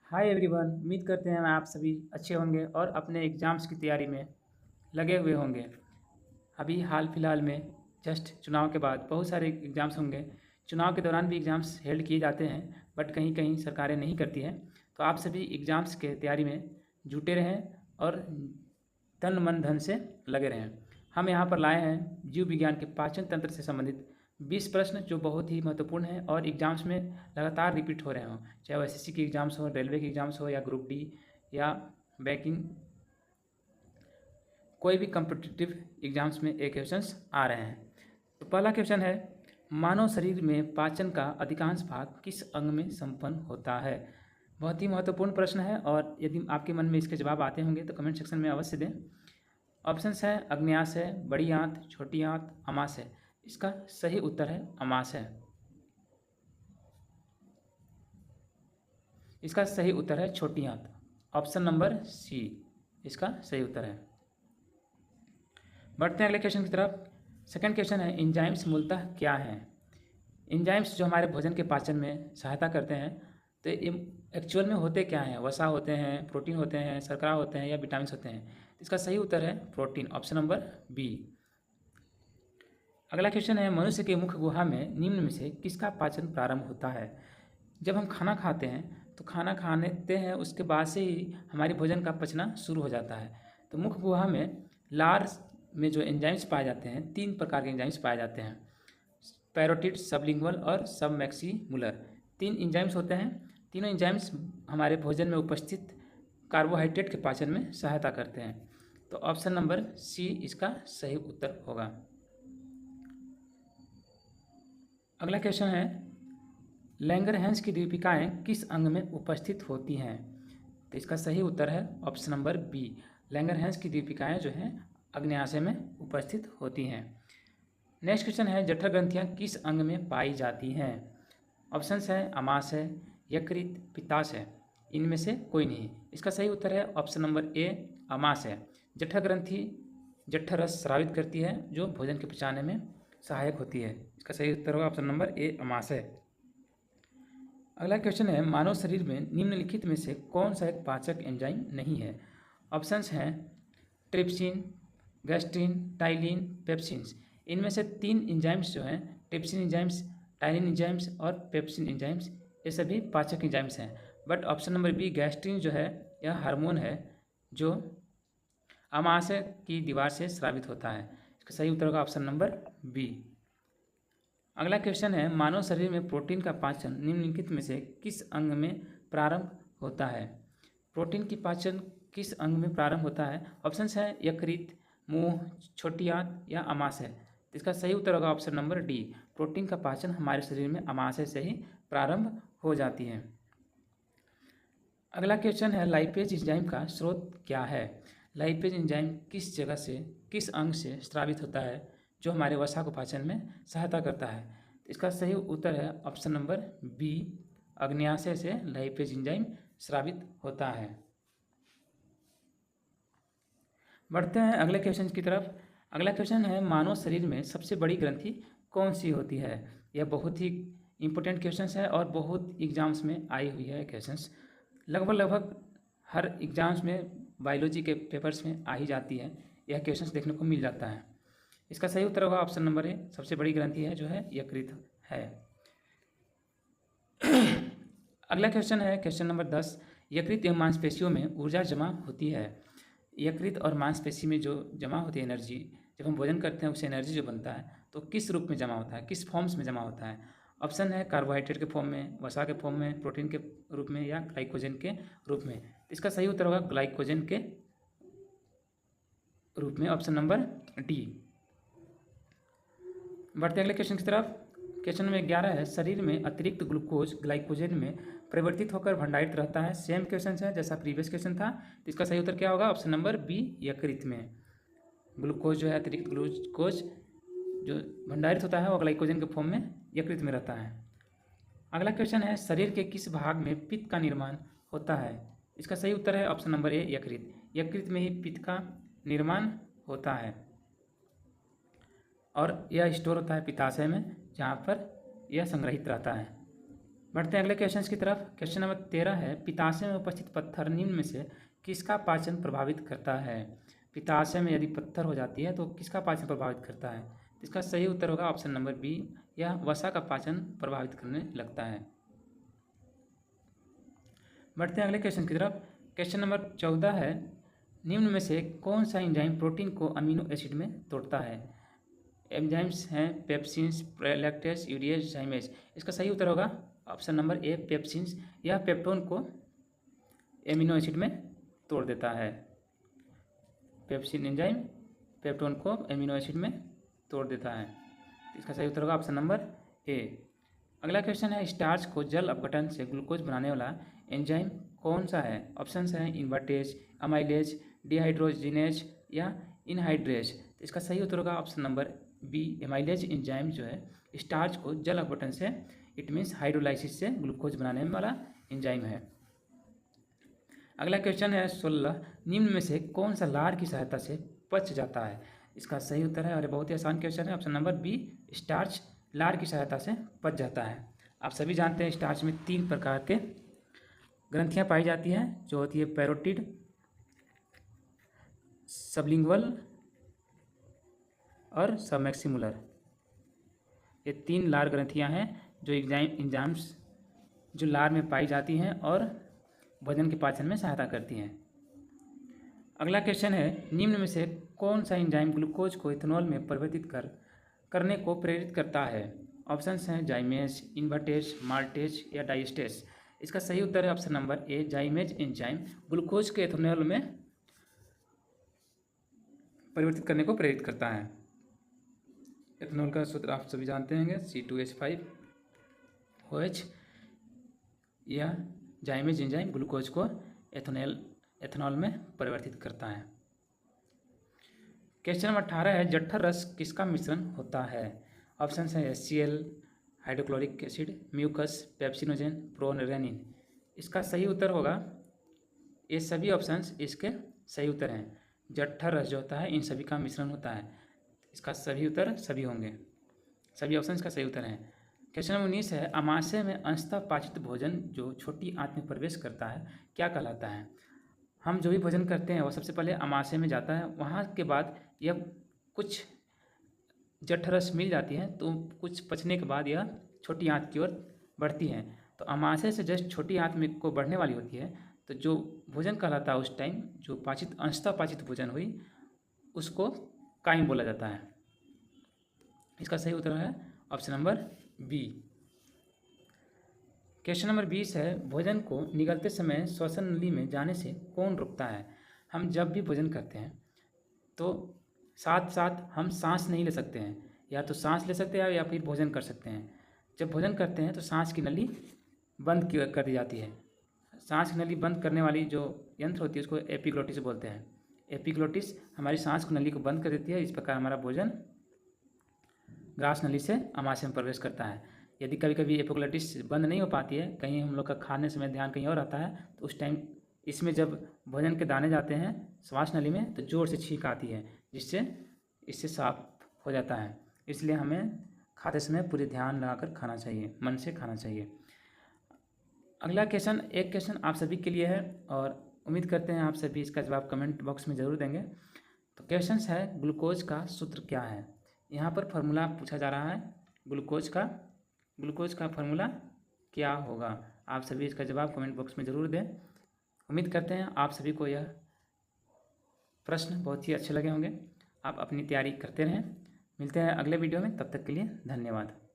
Hi everyone, उम्मीद करते हैं आप सभी अच्छे होंगे और अपने एग्ज़ाम्स की तैयारी में लगे हुए होंगे। अभी हाल फिलहाल में जस्ट चुनाव के बाद बहुत सारे एग्ज़ाम्स होंगे। चुनाव के दौरान भी एग्ज़ाम्स हेल्ड किए जाते हैं, बट कहीं कहीं सरकारें नहीं करती हैं। तो आप सभी एग्ज़ाम्स के तैयारी में जुटे रहें और तन मन धन से लगे रहें। हम यहाँ पर लाए हैं जीव विज्ञान के पाचन तंत्र से संबंधित 20 प्रश्न जो बहुत ही महत्वपूर्ण हैं और एग्ज़ाम्स में लगातार रिपीट हो रहे हों, चाहे वो एसएससी की एग्ज़ाम्स हो, रेलवे की एग्ज़ाम्स हो या ग्रुप डी या बैंकिंग, कोई भी कम्पिटिटिव एग्ज़ाम्स में ये क्वेश्चंस आ रहे हैं। तो पहला क्वेश्चन है, मानव शरीर में पाचन का अधिकांश भाग किस अंग में संपन्न होता है। बहुत ही महत्वपूर्ण प्रश्न है और यदि आपके मन में इसके जवाब आते होंगे तो कमेंट सेक्शन में अवश्य दें। ऑप्शंस है अग्न्याशय है, बड़ी आंत, छोटी आंत, आमाशय है। इसका सही उत्तर है आमाशय है। इसका सही उत्तर है छोटी आंत। ऑप्शन नंबर सी इसका सही उत्तर है। बढ़ते हैं अगले क्वेश्चन की तरफ। सेकंड क्वेश्चन है, एंजाइम्स मूलतः क्या है। एंजाइम्स जो हमारे भोजन के पाचन में सहायता करते हैं, तो ये एक्चुअल में होते क्या हैं। वसा होते हैं, प्रोटीन होते हैं, शर्करा होते हैं या विटामिन होते हैं। इसका सही उत्तर है प्रोटीन, ऑप्शन नंबर बी। अगला क्वेश्चन है, मनुष्य के मुख गुहा में निम्न में से किसका पाचन प्रारंभ होता है। जब हम खाना खाते हैं तो खाना खाते हैं उसके बाद से ही हमारे भोजन का पचना शुरू हो जाता है। तो मुख गुहा में लार में जो एंजाइम्स पाए जाते हैं, 3 प्रकार के एंजाइम्स पाए जाते हैं, पैरोटिड, सबलिंगुअल और सबमैक्सिमुलर। 3 एंजाइम्स होते हैं। तीनों एंजाइम्स हमारे भोजन में उपस्थित कार्बोहाइड्रेट के पाचन में सहायता करते हैं। तो ऑप्शन नंबर सी इसका सही उत्तर होगा। अगला क्वेश्चन है, लैंगरहैंस की दीपिकाएँ किस अंग में उपस्थित होती हैं। तो इसका सही उत्तर है ऑप्शन नंबर बी। लैंगरहैंस की दीपिकाएँ जो हैं अग्न्याशय में उपस्थित होती हैं। नेक्स्ट क्वेश्चन है, जठर ग्रंथियाँ किस अंग में पाई जाती हैं। ऑप्शंस है आमाशय, यकृत, पित्ताशय। इनमें से कोई नहीं। इसका सही उत्तर है ऑप्शन नंबर ए आमाशय। जठर ग्रंथि जठर रस स्रावित करती है जो भोजन के पचाने में सहायक होती है। इसका सही उत्तर होगा ऑप्शन नंबर ए आमाशय। अगला क्वेश्चन है, मानव शरीर में निम्नलिखित में से कौन सा एक पाचक एंजाइम नहीं है। ऑप्शंस हैं ट्रिप्सिन, गैस्ट्रिन, टाइलिन, पेप्सिन्स। इनमें से 3 एंजाइम्स जो हैं, ट्रिप्सिन एंजाइम्स, टाइलिन एंजाइम्स और पेप्सिन एंजाइम्स, ये सभी पाचक एंजाइम्स हैं। But option number B gastrin जो है यह हार्मोन है जो आमाशय की दीवार से स्रावित होता है। इसका सही उत्तर होगा ऑप्शन नंबर बी। अगला क्वेश्चन है, मानव शरीर में प्रोटीन का पाचन निम्नलिखित में से किस अंग में प्रारंभ होता है। प्रोटीन की पाचन किस अंग में प्रारंभ होता है। ऑप्शंस है यकृत, मुंह, छोटी आंत या आमाशय। इसका सही उत्तर होगा ऑप्शन नंबर डी। प्रोटीन का पाचन हमारे शरीर में आमाशय से ही प्रारंभ हो जाती है। अगला क्वेश्चन है, लाइपेज एंजाइम का स्रोत क्या है। लाइपेज एंजाइम किस जगह से, किस अंग से स्रावित होता है जो हमारे वसा को पाचन में सहायता करता है। तो इसका सही उत्तर है ऑप्शन नंबर बी, अग्न्याशय से लाइपेज एंजाइम स्रावित होता है। बढ़ते हैं अगले क्वेश्चन की तरफ। अगला क्वेश्चन है, मानव शरीर में सबसे बड़ी ग्रंथि कौन सी होती है। यह बहुत ही इंपॉर्टेंट क्वेश्चन है और बहुत एग्जाम्स में आई हुई है क्वेश्चंस। लगभग हर एग्जाम्स में बायोलॉजी के पेपर्स में आ ही जाती है, यह क्वेश्चंस देखने को मिल जाता है। इसका सही उत्तर होगा ऑप्शन नंबर ए, सबसे बड़ी ग्रंथि है जो है यकृत है। अगला क्वेश्चन है क्वेश्चन नंबर 10, यकृत एवं मांसपेशियों में ऊर्जा जमा होती है। यकृत और मांसपेशी में जो जमा होती है एनर्जी, जब हम भोजन करते हैं उससे एनर्जी जो बनता है तो किस रूप में जमा होता है, किस फॉर्म्स में जमा होता है। ऑप्शन है कार्बोहाइड्रेट के फॉर्म में, वसा के फॉर्म में, प्रोटीन के रूप में या ग्लाइकोजन के रूप में। इसका सही उत्तर होगा ग्लाइकोजन के रूप में, ऑप्शन नंबर डी। बढ़ते अगले क्वेश्चन की तरफ। क्वेश्चन नंबर 11 है, शरीर में अतिरिक्त ग्लूकोज ग्लाइकोजन में परिवर्तित होकर भंडारित रहता है। सेम क्वेश्चन है जैसा प्रीवियस क्वेश्चन था। तो इसका सही उत्तर क्या होगा, ऑप्शन नंबर बी, यकृत में। ग्लूकोज जो है, अतिरिक्त ग्लूकोज जो भंडारित होता है वो ग्लाइकोजन के फॉर्म में यकृत में रहता है। अगला क्वेश्चन है, शरीर के किस भाग में पित्त का निर्माण होता है। इसका सही उत्तर है ऑप्शन नंबर ए, यकृत। यकृत में ही पित्त का निर्माण होता है और यह स्टोर होता है पित्ताशय में, जहाँ पर यह संग्रहित रहता है। बढ़ते हैं अगले क्वेश्चन की तरफ। क्वेश्चन नंबर 13 है, पित्ताशय में उपस्थित पत्थर निम्न में से किसका पाचन प्रभावित करता है। पित्ताशय में यदि पत्थर हो जाती है तो किसका पाचन प्रभावित करता है। इसका सही उत्तर होगा ऑप्शन नंबर बी, यह वसा का पाचन प्रभावित करने लगता है। बढ़ते हैं अगले क्वेश्चन की तरफ। क्वेश्चन नंबर 14 है, निम्न में से कौन सा एंजाइम प्रोटीन को अमीनो एसिड में तोड़ता है। एंजाइम्स हैं पेप्सिन्स, लैक्टेज, यूरिएज, जाइमेज। इसका सही उत्तर होगा ऑप्शन नंबर ए, पेप्सिन्स। यह पेप्टोन को एमिनो एसिड में तोड़ देता है। पेप्सिन एंजाइम पेप्टोन को एमिनो एसिड में तोड़ देता है। इसका सही उत्तर होगा ऑप्शन नंबर ए। अगला क्वेश्चन है, स्टार्च को जल अपघटन से ग्लूकोज बनाने वाला एंजाइम कौन सा है। ऑप्शंस हैं इन्वर्टेज, अमाइलेज, डिहाइड्रोजिनेज या इनहाइड्रेज। इसका सही उत्तर होगा option number B, amylase enzyme जो है स्टार्च को जल अपघटन से, इट मीन्स हाइड्रोलाइसिस से ग्लूकोज बनाने वाला एंजाइम है। अगला क्वेश्चन है 16, निम्न में से कौन सा लार की सहायता से पच जाता है। इसका सही उत्तर है, और बहुत ही आसान क्वेश्चन है, ऑप्शन नंबर बी, स्टार्च लार की सहायता से पच जाता है। आप सभी जानते हैं स्टार्च में 3 प्रकार के ग्रंथियां पाई जाती हैं, जो होती है पैरोटिड, सबलिंगुअल और सबमैक्सिमुलर। ये 3 लार ग्रंथियां हैं जो एंजाइम्स जो लार में पाई जाती हैं और भोजन के पाचन में सहायता करती हैं। अगला क्वेश्चन है, निम्न में से कौन सा एंजाइम ग्लूकोज को इथेनॉल में परिवर्तित करने को प्रेरित करता है। ऑप्शंस हैं जाइमेज, इन्वर्टेज, माल्टेज या डाइस्टेज। इसका सही उत्तर है option number A, जाइमेज enzyme glucose के इथेनॉल में परिवर्तित करने को प्रेरित करता है। इथेनॉल का सूत्र आप सभी जानते हैं, C2H5OH। यह जाइमेज एंजाइम ग्लूकोज को एथेनॉल में परिवर्तित करता है। क्वेश्चन नंबर 18 है, जठर रस किसका मिश्रण होता है। ऑप्शन है HCl, hydrochloric acid, mucus, pepsinogen, prorennin. इसका सही उत्तर होगा, ये सभी ऑप्शंस इसके सही उत्तर हैं। जठर रस जो होता है इन सभी का मिश्रण होता है। इसका सभी उत्तर सभी होंगे, सभी ऑप्शन इसका सही उत्तर हैं। क्वेश्चन नंबर 19 है, अमाशय में अंशतः पाचित भोजन जो छोटी आंत में प्रवेश करता है क्या कहलाता है। हम जो भी भोजन करते हैं वो सबसे पहले अमाशय में जाता है, वहाँ के बाद यह कुछ जठरस मिल जाती है, तो कुछ पचने के बाद यह छोटी आंत की ओर बढ़ती है। तो अमाशय से जस्ट छोटी आंत में को बढ़ने वाली होती है, तो जो भोजन कहलाता है उस टाइम जो पाचित अंशतः पाचित भोजन हुई उसको काइम बोला जाता है। इसका सही उत्तर है option number B. Question number 20 है, भोजन को निगलते समय श्वसन नली में जाने से कौन रोकता है। हम जब भी भोजन करते हैं तो साथ साथ हम सांस नहीं ले सकते हैं, या तो सांस ले सकते हैं या फिर भोजन कर सकते हैं। जब भोजन करते हैं तो सांस की नली बंद कर दी जाती है। सांस की नली बंद करने वाली जो यंत्र होती है उसको एपिग्लोटिस बोलते हैं। एपिग्लोटिस हमारी सांस की नली को बंद कर देती है, इस प्रकार हमारा भोजन ग्रास नली से अमाशय में प्रवेश करता है। यदि कभी कभी एपिग्लोटिस बंद नहीं हो पाती है, कहीं हम लोग का खाने समय ध्यान कहीं और आता है, तो उस टाइम इसमें जब भोजन के दाने जाते हैं श्वास नली में तो ज़ोर से छींक आती है, जिससे इससे साफ हो जाता है। इसलिए हमें खाते समय पूरे ध्यान लगाकर खाना चाहिए, मन से खाना चाहिए। अगला क्वेश्चन, एक क्वेश्चन आप सभी के लिए है और उम्मीद करते हैं आप सभी इसका जवाब कमेंट बॉक्स में ज़रूर देंगे। तो क्वेश्चन है, ग्लूकोज का सूत्र क्या है। यहाँ पर फार्मूला पूछा जा रहा है, ग्लूकोज का फार्मूला क्या होगा। आप सभी इसका जवाब कमेंट बॉक्स में ज़रूर दें। उम्मीद करते हैं आप सभी को यह प्रश्न बहुत ही अच्छे लगे होंगे। आप अपनी तैयारी करते रहें। मिलते हैं अगले वीडियो में, तब तक के लिए धन्यवाद।